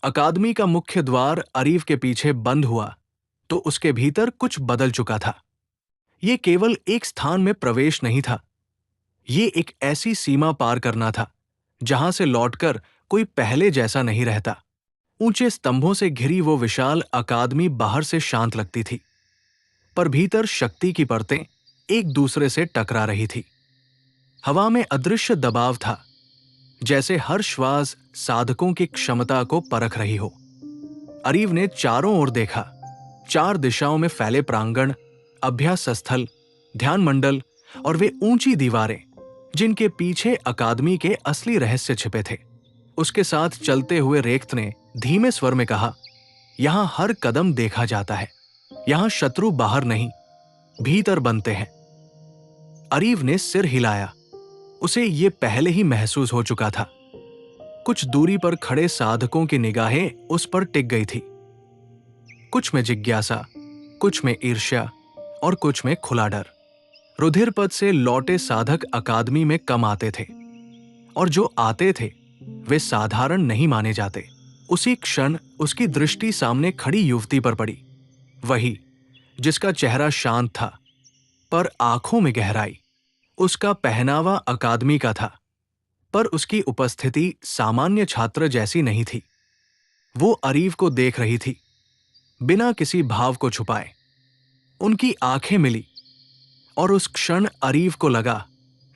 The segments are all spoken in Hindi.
अकादमी का मुख्य द्वार अरीव के पीछे बंद हुआ तो उसके भीतर कुछ बदल चुका था। ये केवल एक स्थान में प्रवेश नहीं था, ये एक ऐसी सीमा पार करना था जहां से लौटकर कोई पहले जैसा नहीं रहता। ऊंचे स्तंभों से घिरी वो विशाल अकादमी बाहर से शांत लगती थी, पर भीतर शक्ति की परतें एक दूसरे से टकरा रही थी। हवा में अदृश्य दबाव था, जैसे हर श्वास साधकों की क्षमता को परख रही हो। अरीव ने चारों ओर देखा। चार दिशाओं में फैले प्रांगण, अभ्यास स्थल, ध्यान मंडल और वे ऊंची दीवारें जिनके पीछे अकादमी के असली रहस्य छिपे थे। उसके साथ चलते हुए रेख्त ने धीमे स्वर में कहा, यहां हर कदम देखा जाता है, यहां शत्रु बाहर नहीं, भीतर बनते हैं। अरीव ने सिर हिलाया। उसे ये पहले ही महसूस हो चुका था। कुछ दूरी पर खड़े साधकों की निगाहें उस पर टिक गई थी, कुछ में जिज्ञासा, कुछ में ईर्ष्या और कुछ में खुला डर। रुधिर पद से लौटे साधक अकादमी में कम आते थे, और जो आते थे वे साधारण नहीं माने जाते। उसी क्षण उसकी दृष्टि सामने खड़ी युवती पर पड़ी, वही जिसका चेहरा शांत था पर आंखों में गहराई। उसका पहनावा अकादमी का था, पर उसकी उपस्थिति सामान्य छात्र जैसी नहीं थी। वो अरीव को देख रही थी, बिना किसी भाव को छुपाए। उनकी आंखें मिली और उस क्षण अरीव को लगा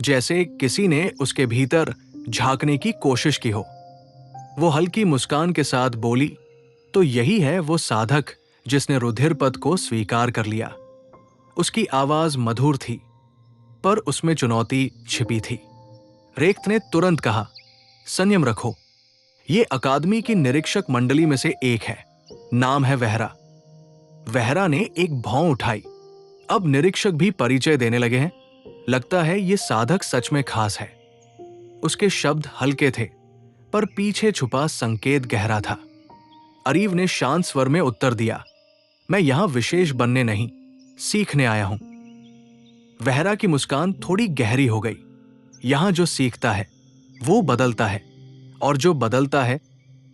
जैसे किसी ने उसके भीतर झांकने की कोशिश की हो। वो हल्की मुस्कान के साथ बोली, तो यही है वो साधक जिसने रुधिर पद को स्वीकार कर लिया। उसकी आवाज मधुर थी, पर उसमें चुनौती छिपी थी। रेख्त ने तुरंत कहा, संयम रखो, ये अकादमी की निरीक्षक मंडली में से एक है, नाम है वहरा। वहरा ने एक भौं उठाई। अब निरीक्षक भी परिचय देने लगे हैं। लगता है ये साधक सच में खास है। उसके शब्द हल्के थे, पर पीछे छुपा संकेत गहरा था। अरीव ने शांत स्वर में उत्तर दिया, मैं यहां विशेष बनने नहीं, सीखने आया हूं। वहरा की मुस्कान थोड़ी गहरी हो गई। यहां जो सीखता है वो बदलता है, और जो बदलता है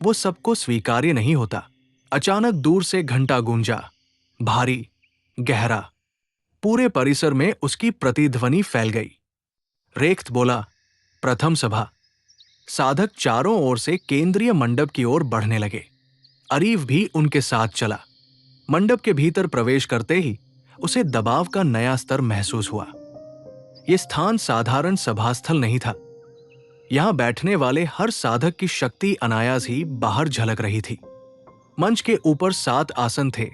वो सबको स्वीकार्य नहीं होता। अचानक दूर से घंटा गूंजा, भारी, गहरा। पूरे परिसर में उसकी प्रतिध्वनि फैल गई। रेख्त बोला, प्रथम सभा। साधक चारों ओर से केंद्रीय मंडप की ओर बढ़ने लगे। अरीव भी उनके साथ चला। मंडप के भीतर प्रवेश करते ही उसे दबाव का नया स्तर महसूस हुआ। यह स्थान साधारण सभास्थल नहीं था। यहां बैठने वाले हर साधक की शक्ति अनायास ही बाहर झलक रही थी। मंच के ऊपर 7 आसन थे,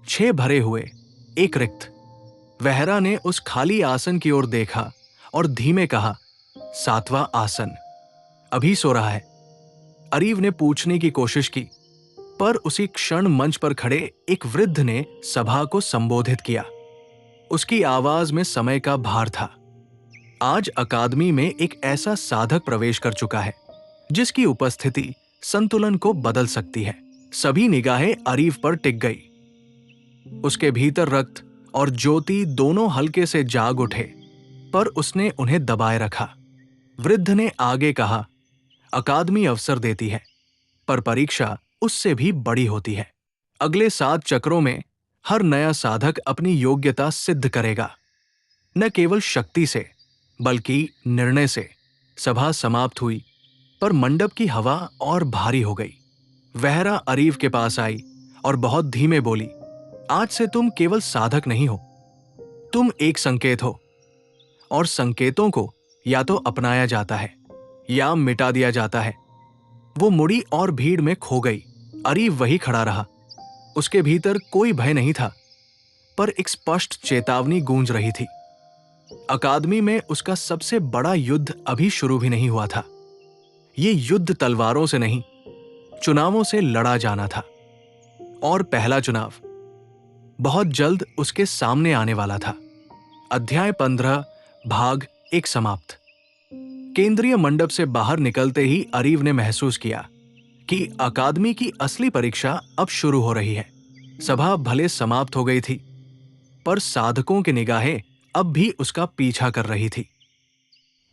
6 भरे हुए, एक रिक्त। वहरा ने उस खाली आसन की ओर देखा और धीमे कहा, 7वां आसन अभी सो रहा है। अरीव ने पूछने की कोशिश की, पर उसी क्षण मंच पर खड़े एक वृद्ध ने सभा को संबोधित किया। उसकी आवाज में समय का भार था। आज अकादमी में एक ऐसा साधक प्रवेश कर चुका है जिसकी उपस्थिति संतुलन को बदल सकती है। सभी निगाहें अरीव पर टिक गई। उसके भीतर रक्त और ज्योति दोनों हल्के से जाग उठे, पर उसने उन्हें दबाए रखा। वृद्ध ने आगे कहा, अकादमी अवसर देती है, पर परीक्षा उससे भी बड़ी होती है। अगले 7 चक्रों में हर नया साधक अपनी योग्यता सिद्ध करेगा, न केवल शक्ति से बल्कि निर्णय से। सभा समाप्त हुई, पर मंडप की हवा और भारी हो गई। वहरा अरीव के पास आई और बहुत धीमे बोली, आज से तुम केवल साधक नहीं हो, तुम एक संकेत हो, और संकेतों को या तो अपनाया जाता है या मिटा दिया जाता है। वो मुड़ी और भीड़ में खो गई। अरीव वही खड़ा रहा। उसके भीतर कोई भय नहीं था, पर एक स्पष्ट चेतावनी गूंज रही थी। अकादमी में उसका सबसे बड़ा युद्ध अभी शुरू भी नहीं हुआ था। ये युद्ध तलवारों से नहीं, चुनावों से लड़ा जाना था। और पहला चुनाव बहुत जल्द उसके सामने आने वाला था। अध्याय 15 भाग 1 समाप्त। केंद्रीय मंडप से बाहर निकलते ही अरीव ने महसूस किया कि अकादमी की असली परीक्षा अब शुरू हो रही है। सभा भले समाप्त हो गई थी, पर साधकों की निगाहें अब भी उसका पीछा कर रही थी।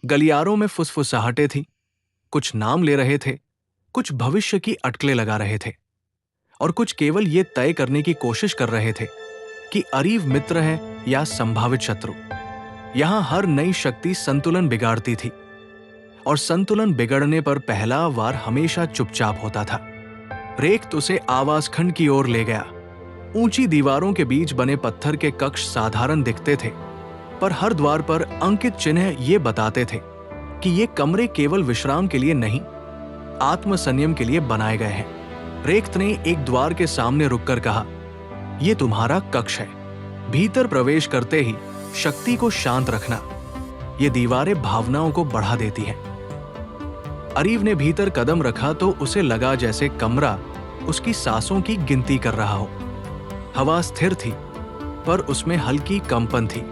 गलियारों में फुसफुसाहटें थीं, कुछ नाम ले रहे थे, कुछ भविष्य की अटकलें लगा रहे थे और कुछ केवल ये तय करने की कोशिश कर रहे थे कि अरीव मित्र है या संभावित शत्रु। यहां हर नई शक्ति संतुलन बिगाड़ती थी और संतुलन बिगड़ने पर पहला वार हमेशा चुपचाप होता था। रेख्त उसे आवास खंड की ओर ले गया। ऊंची दीवारों के बीच बने पत्थर के कक्ष साधारण दिखते थे, पर हर द्वार पर अंकित चिन्ह ये बताते थे कि ये कमरे केवल विश्राम के लिए नहीं, आत्मसंयम के लिए बनाए गए हैं। रेख्त ने एक द्वार के सामने रुककर कहा, "ये तुम्हारा कक्ष है। भीतर प्रवेश करते ही शक्ति को शांत रखना। ये दीवारें भावनाओं को बढ़ा देती हैं।" अरीव ने भीतर कदम रखा तो उसे लगा जैसे कमरा उसकी सांसों की गिनती कर रहा हो। हवा स्थिर थी, पर उसमें हल्की कंपन थी,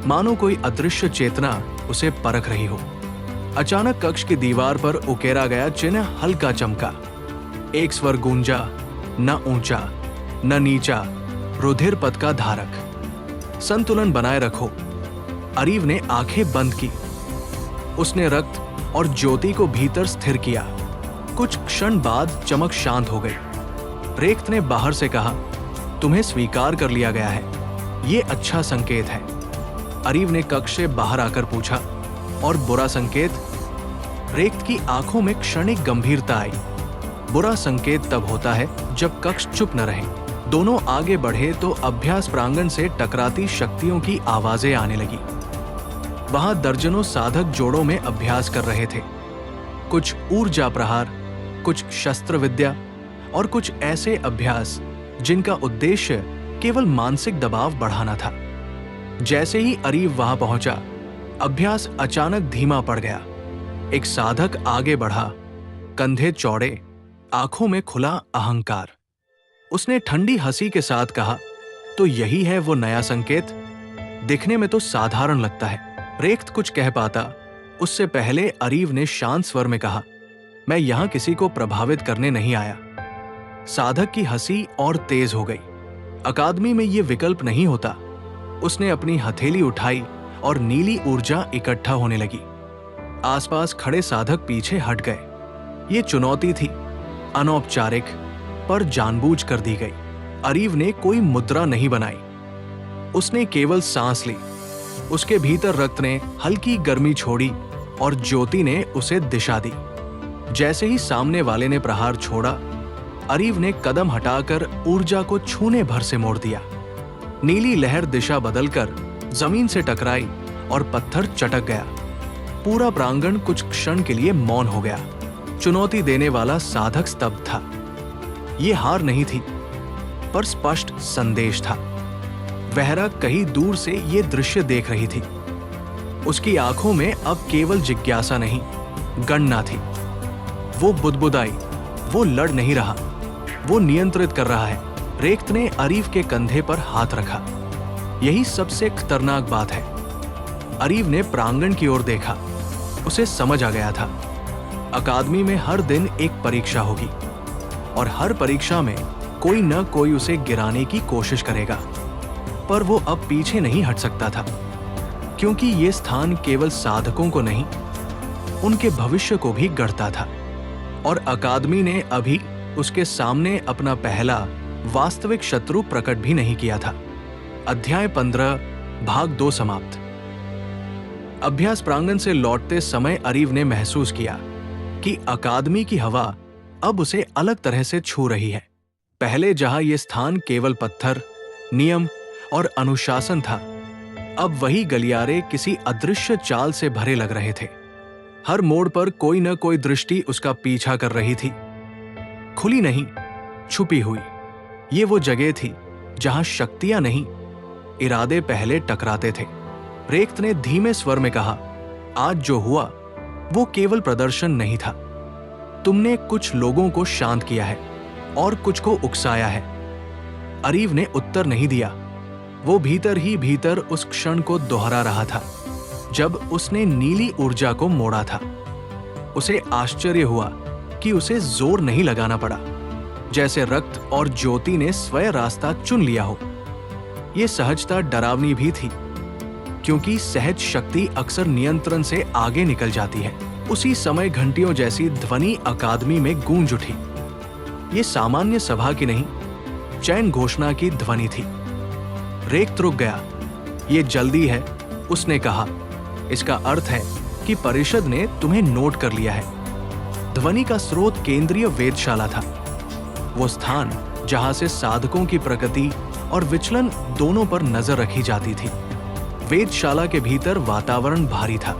मानो कोई अदृश्य चेतना उसे परख रही हो। अचानक कक्ष की दीवार पर उकेरा गया चिन्ह हल्का चमका। एक स्वर गूंजा, न ऊंचा न नीचा, रुधिर पथ का धारक। संतुलन बनाए रखो। अरीव ने आंखें बंद की। उसने रक्त और ज्योति को भीतर स्थिर किया। कुछ क्षण बाद चमक शांत हो गई। रेख्त ने बाहर से कहा, "तुम्हें स्वीकार कर लिया गया है। ये अच्छा संकेत है।" अरीव ने कक्ष से बाहर आकर पूछा, "और बुरा संकेत?" रेख्त की आंखों में क्षणिक गंभीरता आई। बुरा संकेत तब होता है जब कक्ष चुप न रहे। दोनों आगे बढ़े तो अभ्यास प्रांगण से टकराती शक्तियों की आवाजें आने लगी। वहां दर्जनों साधक जोड़ों में अभ्यास कर रहे थे। कुछ ऊर्जा प्रहार, कुछ शस्त्र विद्या और कुछ ऐसे अभ्यास जिनका उद्देश्य केवल मानसिक दबाव बढ़ाना था। जैसे ही अरीव वहां पहुंचा, अभ्यास अचानक धीमा पड़ गया। एक साधक आगे बढ़ा, कंधे चौड़े, आंखों में खुला अहंकार। उसने ठंडी हंसी के साथ कहा, "तो यही है वो नया संकेत? दिखने में तो साधारण लगता है।" रेख्त कुछ कह पाता उससे पहले अरीव ने शांत स्वर में कहा, "मैं यहां किसी को प्रभावित करने नहीं आया।" साधक की हंसी और तेज हो गई। अकादमी में ये विकल्प नहीं होता। उसने अपनी हथेली उठाई और नीली ऊर्जा इकट्ठा होने लगी। आसपास खड़े साधक पीछे हट गए। ये चुनौती थी, अनौपचारिक पर जानबूझ कर दी गई। अरीव ने कोई मुद्रा नहीं बनाई। उसने केवल सांस ली। उसके भीतर रक्त ने हल्की गर्मी छोड़ी और ज्योति ने उसे दिशा दी। जैसे ही सामने वाले ने प्रहार छोड़ा, अरीव ने कदम हटाकर ऊर्जा को छूने भर से मोड़ दिया। नीली लहर दिशा बदलकर जमीन से टकराई और पत्थर चटक गया। पूरा प्रांगण कुछ क्षण के लिए मौन हो गया। चुनौती देने वाला साधक स्तब्ध था। ये हार नहीं थी, पर स्पष्ट संदेश था। वहरा कहीं दूर से ये दृश्य देख रही थी। उसकी आंखों में अब केवल जिज्ञासा नहीं, गणना थी। वो बुदबुदाई, वो लड़ नहीं रहा, वो नियंत्रित कर रहा है। रेख्त ने अरीव के कंधे पर हाथ रखा। यही सबसे खतरनाक बात है। अरीव ने प्रांगण की ओर देखा। उसे समझ आ गया था, अकादमी में हर दिन एक परीक्षा होगी और हर परीक्षा में कोई न कोई उसे गिराने की कोशिश करेगा। पर वो अब पीछे नहीं हट सकता था, क्योंकि ये स्थान केवल साधकों को नहीं, उनके भविष्य को भी गढ़ता था। और अकादमी ने अभी उसके सामने अपना पहला वास्तविक शत्रु प्रकट भी नहीं किया था। अध्याय 15 भाग 2 समाप्त। अभ्यास प्रांगण से लौटते समय अरीव ने महसूस किया कि अकादमी की हवा अब उसे अलग तरह से छू रही है। पहले जहां यह स्थान केवल पत्थर, नियम और अनुशासन था, अब वही गलियारे किसी अदृश्य चाल से भरे लग रहे थे। हर मोड़ पर कोई न कोई दृष्टि उसका पीछा कर रही थी, खुली नहीं, छुपी हुई। ये वो जगह थी जहां शक्तियां नहीं, इरादे पहले टकराते थे। रेख्त ने धीमे स्वर में कहा, "आज जो हुआ वो केवल प्रदर्शन नहीं था। तुमने कुछ लोगों को शांत किया है और कुछ को उकसाया है।" अरीव ने उत्तर नहीं दिया। वो भीतर ही भीतर उस क्षण को दोहरा रहा था जब उसने नीली ऊर्जा को मोड़ा था। उसे आश्चर्य हुआ कि उसे जोर नहीं लगाना पड़ा, जैसे रक्त और ज्योति ने स्वयं रास्ता चुन लिया हो। यह सहजता डरावनी भी थी, क्योंकि सहज शक्ति अक्सर नियंत्रण से आगे निकल जाती है। उसी समय घंटियों जैसी ध्वनि अकादमी में गूंज उठी। ये सामान्य सभा की नहीं, चयन घोषणा की ध्वनि थी। रेक्त रुक गया। ये जल्दी है, उसने कहा। इसका अर्थ है कि परिषद ने तुम्हें नोट कर लिया है। ध्वनि का स्रोत केंद्रीय वेधशाला था, वो स्थान जहां से साधकों की प्रगति और विचलन दोनों पर नजर रखी जाती थी। वेधशाला के भीतर वातावरण भारी था।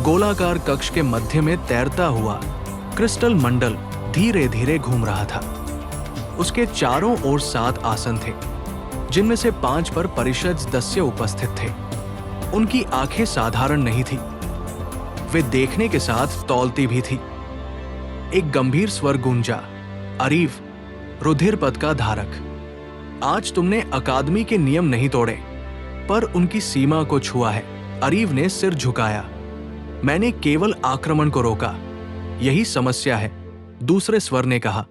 गोलाकार कक्ष के मध्य में तैरता हुआ क्रिस्टल मंडल धीरे धीरे घूम रहा था। उसके चारों ओर 7 आसन थे, जिनमें से 5 पर परिषद सदस्य उपस्थित थे। उनकी आंखें साधारण नहीं थी, वे देखने के साथ तौलती भी थी। एक गंभीर स्वर गूंजा, अरीव, रुधिर पद का धारक, आज तुमने अकादमी के नियम नहीं तोड़े, पर उनकी सीमा को छुआ है। अरीव ने सिर झुकाया। मैंने केवल आक्रमण को रोका, यही समस्या है, दूसरे स्वर ने कहा।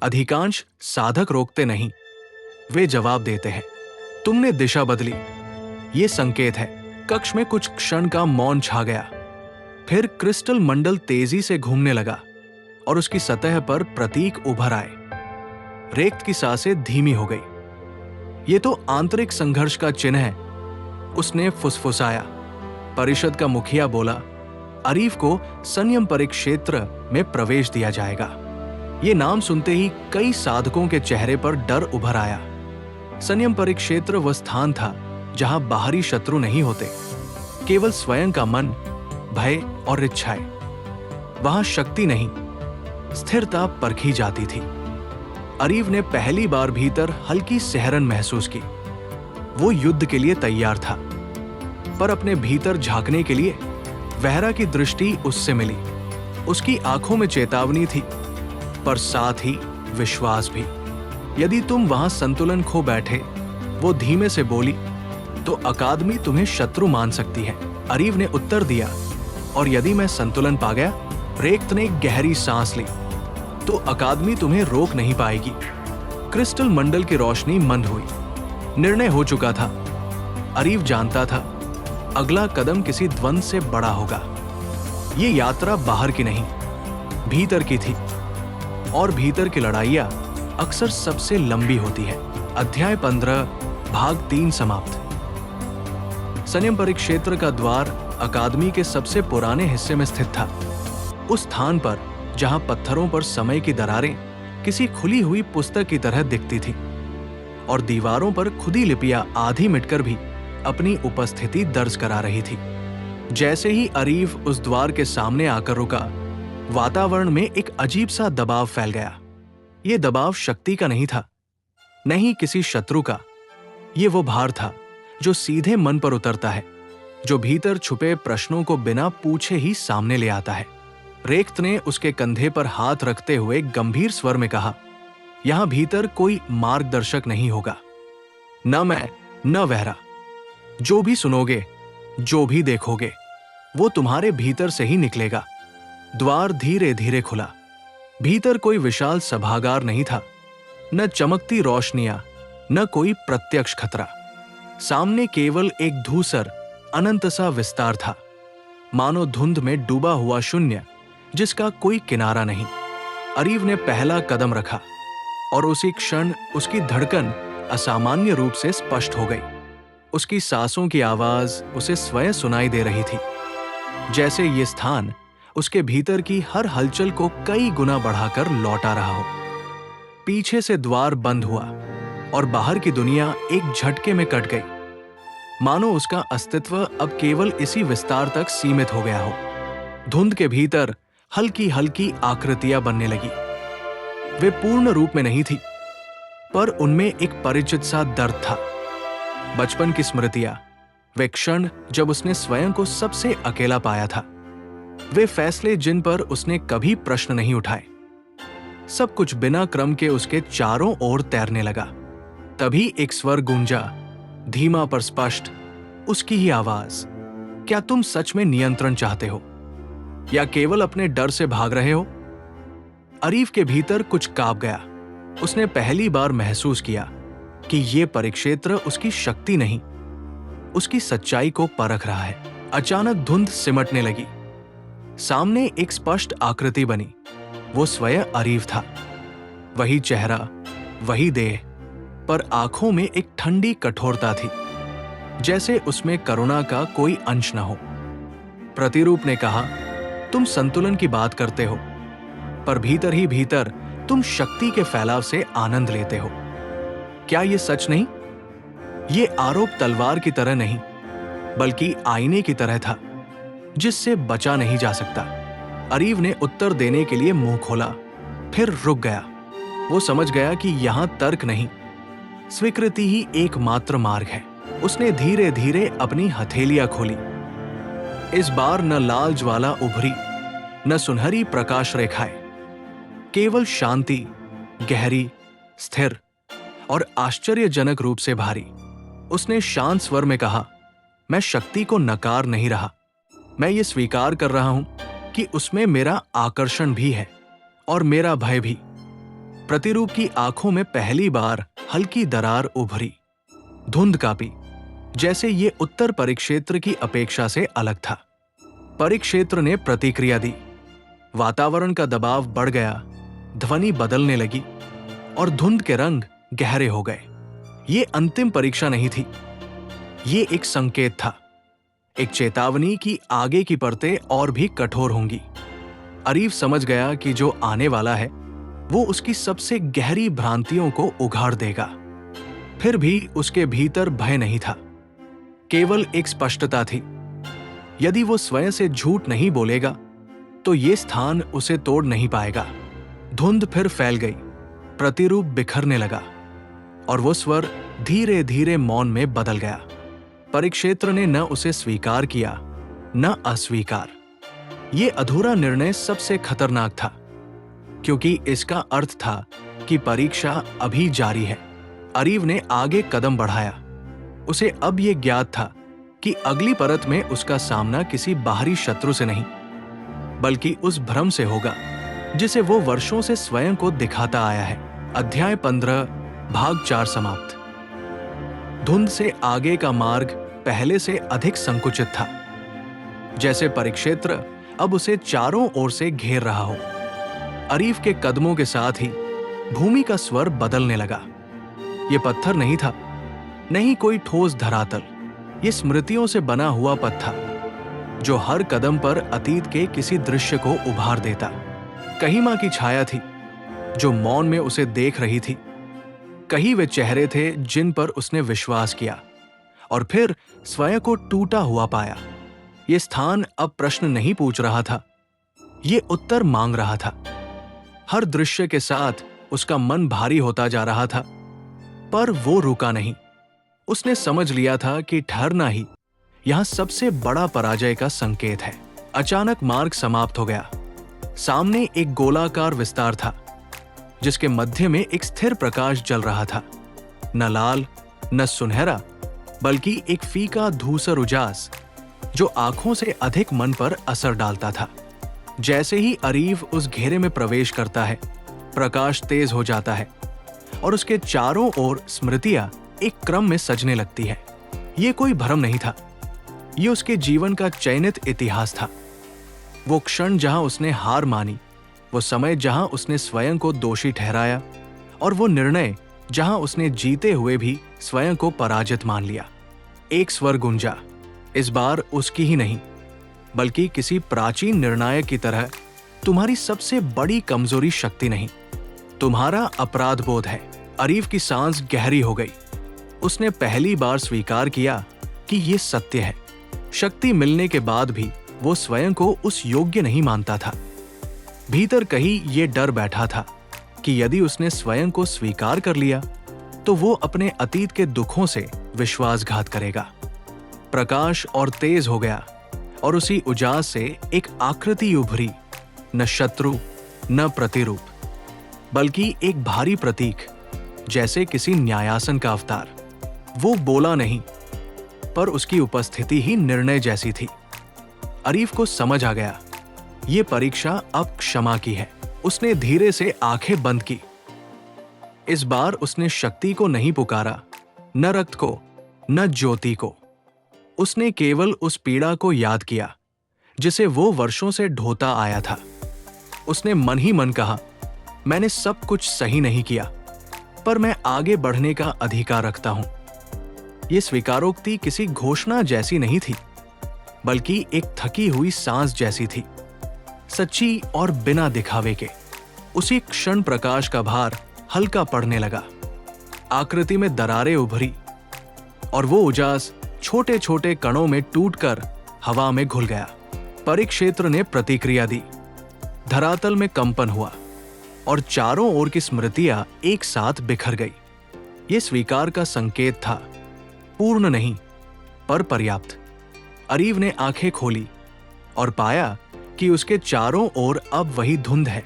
अधिकांश साधक रोकते नहीं, वे जवाब देते हैं। तुमने दिशा बदली, ये संकेत है। कक्ष में कुछ क्षण का मौन छा गया। फिर क्रिस्टल मंडल तेजी से घूमने लगा और उसकी सतह पर प्रतीक उभर आए। रेक्त की सांसें धीमी हो गई। ये तो आंतरिक संघर्ष का चिन्ह है, उसने फुसफुसाया। परिषद का मुखिया बोला, अरीफ को संयम परिक्षेत्र में प्रवेश दिया जाएगा। ये नाम सुनते ही कई साधकों के चेहरे पर डर उभर आया। संयम परिक्षेत्र वह स्थान था जहां बाहरी शत्रु नहीं होते, केवल स्वयं का मन, भय और इच्छाएं। वहां शक्ति नहीं, स्थिरता परखी जाती थी। अरीव ने पहली बार भीतर हल्की सिहरन महसूस की। वो युद्ध के लिए तैयार था, पर अपने भीतर झांकने के लिए वहरा की दृष्टि उससे मिली। उसकी आंखों में चेतावनी थी, पर साथ ही विश्वास भी। यदि तुम वहां संतुलन खो बैठे, वो धीमे से बोली, तो अकादमी तुम्हें शत्रु मान सकती है। अरीव ने उत्तर दिया, और यदि मैं संतुलन पा गया? रेक्त ने गहरी सांस ली, तो अकादमी तुम्हें रोक नहीं पाएगी। क्रिस्टल मंडल की रोशनी मंद हुई। निर्णय हो चुका था। अरीव जानता था, अगला कदम किसी द्वंद से बड़ा होगा। ये यात्रा बाहर की नहीं, भीतर की थी, और भीतर की लड़ाइयां अक्सर सबसे लंबी होती है। अध्याय 15 भाग 3 समाप्त। संयम परिक्षेत्र का द्वार अकादमी के सबसे पुराने हिस्से में स्थित था, उस स्थान पर जहां पत्थरों पर समय की दरारें किसी खुली हुई पुस्तक की तरह दिखती थी, और दीवारों पर खुदी लिपियां आधी मिटकर भी अपनी उपस्थिति दर्ज करा रही थी। जैसे ही अरीफ उस द्वार के सामने आकर रुका, वातावरण में एक अजीब सा दबाव फैल गया। यह दबाव शक्ति का नहीं था, नहीं किसी शत्रु का। ये वो भार था जो सीधे मन पर उतरता है, जो भीतर छुपे प्रश्नों को बिना पूछे ही सामने ले आता है। रेक्त ने उसके कंधे पर हाथ रखते हुए गंभीर स्वर में कहा, यहां भीतर कोई मार्गदर्शक नहीं होगा, न मैं न वहरा। जो भी सुनोगे, जो भी देखोगे, वो तुम्हारे भीतर से ही निकलेगा। द्वार धीरे धीरे खुला। भीतर कोई विशाल सभागार नहीं था, न चमकती रोशनियां, न कोई प्रत्यक्ष खतरा। सामने केवल एक धूसर अनंत सा विस्तार था, मानो धुंध में डूबा हुआ शून्य जिसका कोई किनारा नहीं। अरीव ने पहला कदम रखा, और उसी क्षण उसकी धड़कन असामान्य रूप से स्पष्ट हो गई। उसकी सांसों की आवाज उसे स्वयं सुनाई दे रही थी, जैसे ये स्थान उसके भीतर की हर हलचल को कई गुना बढ़ाकर लौटा रहा हो। पीछे से द्वार बंद हुआ और बाहर की दुनिया एक झटके में कट गई, मानो उसका अस्तित्व अब केवल इसी विस्तार तक सीमित हो गया हो। धुंध के भीतर हल्की हल्की आकृतियां बनने लगी। वे पूर्ण रूप में नहीं थी, पर उनमें एक परिचित सा दर्द था। बचपन की स्मृतियां, वे क्षण जब उसने स्वयं को सबसे अकेला पाया था, वे फैसले जिन पर उसने कभी प्रश्न नहीं उठाए। सब कुछ बिना क्रम के उसके चारों ओर तैरने लगा। तभी एक स्वर गूंजा, धीमा पर स्पष्ट, उसकी ही आवाज। क्या तुम सच में नियंत्रण चाहते हो, या केवल अपने डर से भाग रहे हो? अरीफ के भीतर कुछ कांप गया। उसने पहली बार महसूस किया कि यह परिक्षेत्र उसकी शक्ति नहीं, उसकी सच्चाई को परख रहा है। अचानक धुंध सिमटने लगी। सामने एक स्पष्ट आकृति बनी। वो स्वयं अरीव था। वही चेहरा, वही देह, पर आंखों में एक ठंडी कठोरता थी, जैसे उसमें करुणा का कोई अंश न हो। प्रतिरूप ने कहा, तुम संतुलन की बात करते हो, पर भीतर ही भीतर तुम शक्ति के फैलाव से आनंद लेते हो। क्या यह सच नहीं? ये आरोप तलवार की तरह नहीं, बल्कि आईने की तरह था, जिससे बचा नहीं जा सकता। अरीव ने उत्तर देने के लिए मुंह खोला, फिर रुक गया। वो समझ गया कि यहां तर्क नहीं, स्वीकृति ही एकमात्र मार्ग है। उसने धीरे धीरे अपनी हथेलियां खोली। इस बार न लाल ज्वाला उभरी, न सुनहरी प्रकाश रेखाएं, केवल शांति, गहरी, स्थिर और आश्चर्यजनक रूप से भारी। उसने शांत स्वर में कहा, मैं शक्ति को नकार नहीं रहा, मैं ये स्वीकार कर रहा हूं कि उसमें मेरा आकर्षण भी है और मेरा भय भी। प्रतिरूप की आंखों में पहली बार हल्की दरार उभरी, धुंध कापी, जैसे ये उत्तर परिक्षेत्र की अपेक्षा से अलग था। परिक्षेत्र ने प्रतिक्रिया दी। वातावरण का दबाव बढ़ गया, ध्वनि बदलने लगी और धुंध के रंग गहरे हो गए। ये अंतिम परीक्षा नहीं थी, ये एक संकेत था, एक चेतावनी कि आगे की परतें और भी कठोर होंगी। अरीव समझ गया कि जो आने वाला है वो उसकी सबसे गहरी भ्रांतियों को उघाड़ देगा। फिर भी उसके भीतर भय नहीं था, केवल एक स्पष्टता थी। यदि वो स्वयं से झूठ नहीं बोलेगा तो ये स्थान उसे तोड़ नहीं पाएगा। धुंध फिर फैल गई, प्रतिरूप बिखरने लगा और वो स्वर धीरे धीरे मौन में बदल गया। परिक्षेत्र ने न उसे स्वीकार किया, न अस्वीकार। ये अधूरा निर्णय सबसे खतरनाक था, क्योंकि इसका अर्थ था कि परीक्षा अभी जारी है। अरीव ने आगे कदम बढ़ाया। उसे अब यह ज्ञात था कि अगली परत में उसका सामना किसी बाहरी शत्रु से नहीं, बल्कि उस भ्रम से होगा जिसे वो वर्षों से स्वयं को दिखाता आया है। अध्याय 15 भाग 4 समाप्त। धुंध से आगे का मार्ग पहले से अधिक संकुचित था, जैसे परिक्षेत्र अब उसे चारों ओर से घेर रहा हो। अरीव के कदमों के साथ ही भूमि का स्वर बदलने लगा। यह पत्थर नहीं था, नहीं कोई ठोस धरातल, ये स्मृतियों से बना हुआ पथ था, जो हर कदम पर अतीत के किसी दृश्य को उभार देता। कहीं मां की छाया थी जो मौन में उसे देख रही थी, कहीं वे चेहरे थे जिन पर उसने विश्वास किया और फिर स्वयं को टूटा हुआ पाया। ये स्थान अब प्रश्न नहीं पूछ रहा था, ये उत्तर मांग रहा था। हर दृश्य के साथ उसका मन भारी होता जा रहा था, पर वो रुका नहीं। उसने समझ लिया था कि ठहरना ही यहां सबसे बड़ा पराजय का संकेत है। अचानक मार्ग समाप्त हो गया। सामने एक गोलाकार विस्तार था, जिसके मध्य में एक स्थिर प्रकाश जल रहा था, न लाल न सुनहरा, बल्कि एक फीका धूसर उजास जो आंखों से अधिक मन पर असर डालता था। जैसे ही अरीव उस घेरे में प्रवेश करता है, प्रकाश तेज हो जाता है और उसके चारों ओर स्मृतियां एक क्रम में सजने लगती है। ये कोई भ्रम नहीं था, ये उसके जीवन का चयनित इतिहास था। वो क्षण जहां उसने हार मानी, वो समय जहां उसने स्वयं को दोषी ठहराया, और वो निर्णय जहां उसने जीते हुए भी स्वयं को पराजित मान लिया। एक स्वर गूंजा, इस बार उसकी ही नहीं, बल्कि किसी प्राचीन निर्णायक की तरह, तुम्हारी सबसे बड़ी कमजोरी शक्ति नहीं, तुम्हारा अपराध बोध है। अरीव की सांस गहरी हो गई। उसने पहली बार स्वीकार किया कि यह सत्य है। शक्ति मिलने के बाद भी वो स्वयं को उस योग्य नहीं मानता था। भीतर कहीं ये डर बैठा था कि यदि उसने स्वयं को स्वीकार कर लिया तो वो अपने अतीत के दुखों से विश्वासघात करेगा। प्रकाश और तेज हो गया और उसी उजास से एक आकृति उभरी, न शत्रु न प्रतिरूप, बल्कि एक भारी प्रतीक, जैसे किसी न्यायासन का अवतार। वो बोला नहीं, पर उसकी उपस्थिति ही निर्णय जैसी थी। अरीव को समझ आ गया, ये परीक्षा अब क्षमा की है। उसने धीरे से आंखें बंद की। इस बार उसने शक्ति को नहीं पुकारा, न रक्त को, न ज्योति को। उसने केवल उस पीड़ा को याद किया जिसे वो वर्षों से ढोता आया था। उसने मन ही मन कहा, मैंने सब कुछ सही नहीं किया, पर मैं आगे बढ़ने का अधिकार रखता हूं। ये स्वीकारोक्ति किसी घोषणा जैसी नहीं थी, बल्कि एक थकी हुई सांस जैसी थी, सच्ची और बिना दिखावे के। उसी क्षण प्रकाश का भार हल्का पड़ने लगा, आकृति में दरारें उभरी और वो उजास छोटे छोटे कणों में टूटकर हवा में घुल गया। परिक्षेत्र ने प्रतिक्रिया दी, धरातल में कंपन हुआ और चारों ओर की स्मृतियां एक साथ बिखर गई। ये स्वीकार का संकेत था, पूर्ण नहीं पर पर्याप्त। अरीव ने आंखें खोली और पाया कि उसके चारों ओर अब वही धुंध है,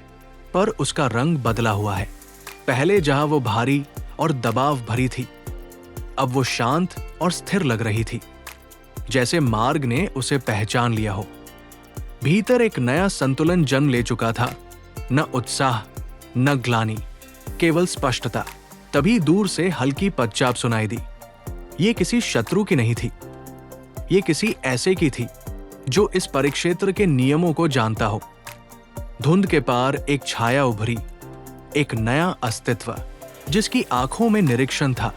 पर उसका रंग बदला हुआ है। पहले जहां वो भारी और दबाव भरी थी, अब वो शांत और स्थिर लग रही थी, जैसे मार्ग ने उसे पहचान लिया हो। भीतर एक नया संतुलन जन्म ले चुका था, न उत्साह न ग्लानि, केवल स्पष्टता। तभी दूर से हल्की पदचाप सुनाई दी। ये किसी शत्रु की नहीं थी, ये किसी ऐसे की थी जो इस परिक्षेत्र के नियमों को जानता हो। धुंध के पार एक छाया उभरी, एक नया अस्तित्व जिसकी आंखों में निरीक्षण था,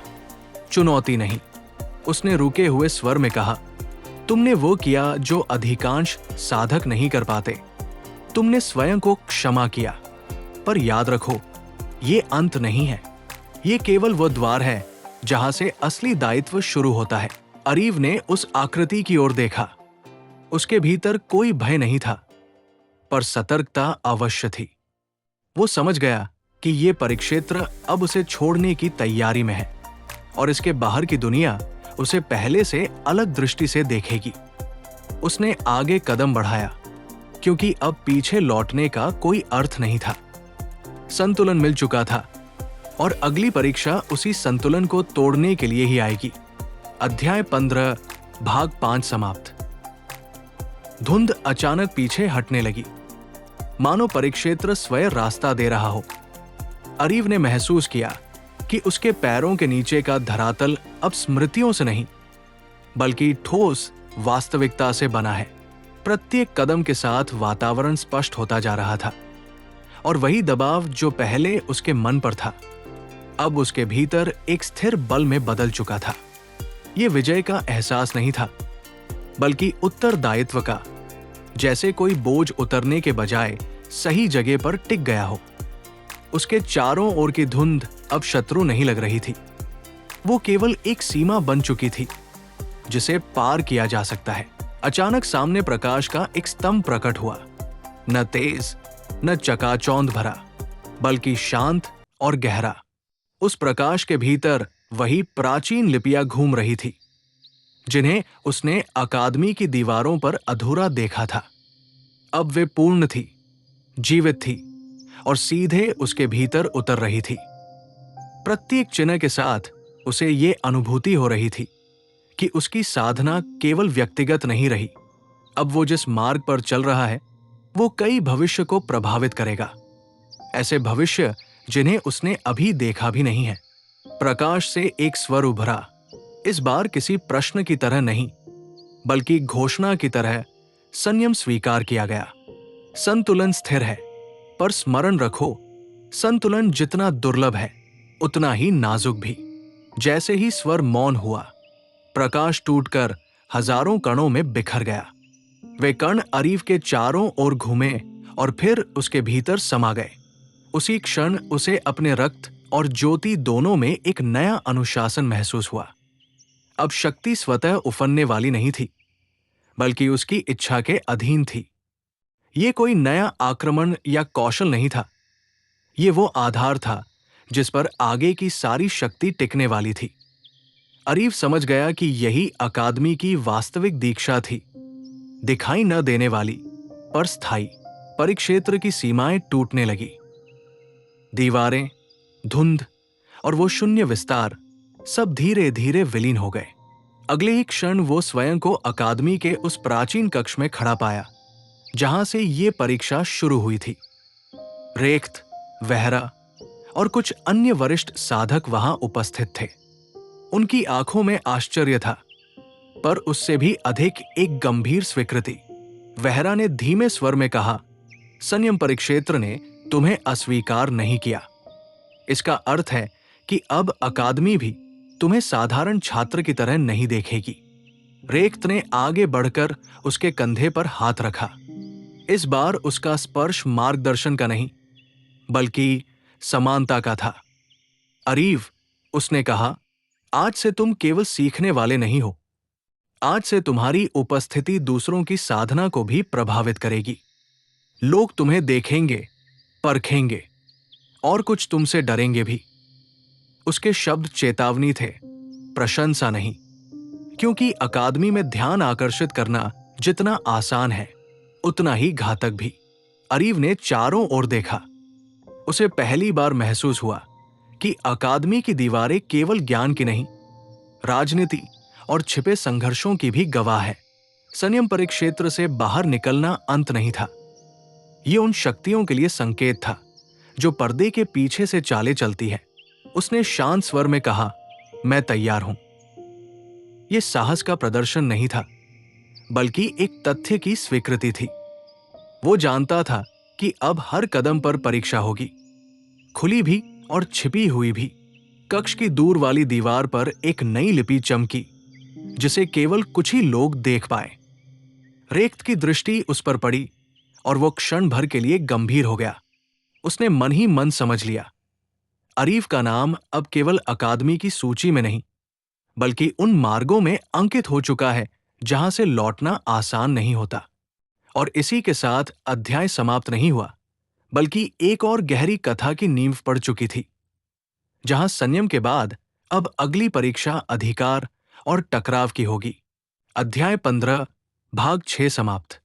चुनौती नहीं। उसने रुके हुए स्वर में कहा, तुमने वो किया जो अधिकांश साधक नहीं कर पाते। तुमने स्वयं को क्षमा किया, पर याद रखो, ये अंत नहीं है। ये केवल वो द्वार है जहां से असली दायित्व शुरू होता है। अरीव ने उस आकृति की ओर देखा। उसके भीतर कोई भय नहीं था, पर सतर्कता अवश्य थी। वो समझ गया कि ये परिक्षेत्र अब उसे छोड़ने की तैयारी में है और इसके बाहर की दुनिया उसे पहले से अलग दृष्टि से देखेगी। उसने आगे कदम बढ़ाया, क्योंकि अब पीछे लौटने का कोई अर्थ नहीं था। संतुलन मिल चुका था और अगली परीक्षा उसी संतुलन को तोड़ने के लिए ही आएगी। अध्याय 15 भाग 5 समाप्त। धुंध अचानक पीछे हटने लगी, मानो परिक्षेत्र स्वयं रास्ता दे रहा हो। अरीव ने महसूस किया कि उसके पैरों के नीचे का धरातल अब स्मृतियों से नहीं, बल्कि ठोस वास्तविकता से बना है। प्रत्येक कदम के साथ वातावरण स्पष्ट होता जा रहा था और वही दबाव जो पहले उसके मन पर था, अब उसके भीतर एक स्थिर बल में बदल चुका था। यह विजय का एहसास नहीं था, बल्कि उत्तरदायित्व का, जैसे कोई बोझ उतरने के बजाय सही जगह पर टिक गया हो। उसके चारों ओर की धुंध अब शत्रु नहीं लग रही थी, वो केवल एक सीमा बन चुकी थी जिसे पार किया जा सकता है। अचानक सामने प्रकाश का एक स्तंभ प्रकट हुआ, न तेज न चकाचौंध भरा, बल्कि शांत और गहरा। उस प्रकाश के भीतर वही प्राचीन लिपियां घूम रही थी जिन्हें उसने अकादमी की दीवारों पर अधूरा देखा था। अब वे पूर्ण थी, जीवित थी और सीधे उसके भीतर उतर रही थी। प्रत्येक चिन्ह के साथ उसे ये अनुभूति हो रही थी कि उसकी साधना केवल व्यक्तिगत नहीं रही। अब वो जिस मार्ग पर चल रहा है वो कई भविष्य को प्रभावित करेगा, ऐसे भविष्य जिन्हें उसने अभी देखा भी नहीं है। प्रकाश से एक स्वर उभरा, इस बार किसी प्रश्न की तरह नहीं, बल्कि घोषणा की तरह। संयम स्वीकार किया गया। संतुलन स्थिर है, पर स्मरण रखो, संतुलन जितना दुर्लभ है उतना ही नाजुक भी। जैसे ही स्वर मौन हुआ, प्रकाश टूटकर हजारों कणों में बिखर गया। वे कण अरीव के चारों ओर घूमे और फिर उसके भीतर समा गए। उसी क्षण उसे अपने रक्त और ज्योति दोनों में एक नया अनुशासन महसूस हुआ। अब शक्ति स्वतः उफनने वाली नहीं थी, बल्कि उसकी इच्छा के अधीन थी। ये कोई नया आक्रमण या कौशल नहीं था, ये वो आधार था जिस पर आगे की सारी शक्ति टिकने वाली थी। अरीव समझ गया कि यही अकादमी की वास्तविक दीक्षा थी, दिखाई न देने वाली पर स्थायी। परिक्षेत्र की सीमाएं टूटने लगी। दीवारें, धुंध और वो शून्य विस्तार सब धीरे धीरे विलीन हो गए। अगले ही क्षण वो स्वयं को अकादमी के उस प्राचीन कक्ष में खड़ा पाया जहां से ये परीक्षा शुरू हुई थी। रेख्त, वहरा और कुछ अन्य वरिष्ठ साधक वहां उपस्थित थे। उनकी आंखों में आश्चर्य था, पर उससे भी अधिक एक गंभीर स्वीकृति। वेहरा ने धीमे स्वर में कहा, संयम परिक्षेत्र ने तुम्हें अस्वीकार नहीं किया। इसका अर्थ है कि अब अकादमी भी तुम्हें साधारण छात्र की तरह नहीं देखेगी। रेख्त ने आगे बढ़कर उसके कंधे पर हाथ रखा। इस बार उसका स्पर्श मार्गदर्शन का नहीं, बल्कि समानता का था। अरीव, उसने कहा, आज से तुम केवल सीखने वाले नहीं हो। आज से तुम्हारी उपस्थिति दूसरों की साधना को भी प्रभावित करेगी। लोग तुम्हें देखेंगे, परखेंगे और कुछ तुमसे डरेंगे भी। उसके शब्द चेतावनी थे, प्रशंसा नहीं, क्योंकि अकादमी में ध्यान आकर्षित करना जितना आसान है, उतना ही घातक भी। अरीव ने चारों ओर देखा। उसे पहली बार महसूस हुआ कि अकादमी की दीवारें केवल ज्ञान की नहीं, राजनीति और छिपे संघर्षों की भी गवाह है। संयम परिक्षेत्र से बाहर निकलना अंत नहीं था। ये उन शक्तियों के लिए संकेत था जो पर्दे के पीछे से चाले चलती है। उसने शांत स्वर में कहा, मैं तैयार हूं। यह साहस का प्रदर्शन नहीं था, बल्कि एक तथ्य की स्वीकृति थी। वो जानता था कि अब हर कदम पर परीक्षा होगी, खुली भी और छिपी हुई भी। कक्ष की दूर वाली दीवार पर एक नई लिपि चमकी, जिसे केवल कुछ ही लोग देख पाए। रेख्त की दृष्टि उस पर पड़ी और वो क्षण भर के लिए गंभीर हो गया। उसने मन ही मन समझ लिया, अरीव का नाम अब केवल अकादमी की सूची में नहीं, बल्कि उन मार्गों में अंकित हो चुका है जहां से लौटना आसान नहीं होता। और इसी के साथ अध्याय समाप्त नहीं हुआ, बल्कि एक और गहरी कथा की नींव पड़ चुकी थी, जहां संयम के बाद अब अगली परीक्षा अधिकार और टकराव की होगी। अध्याय 15 भाग 6 समाप्त।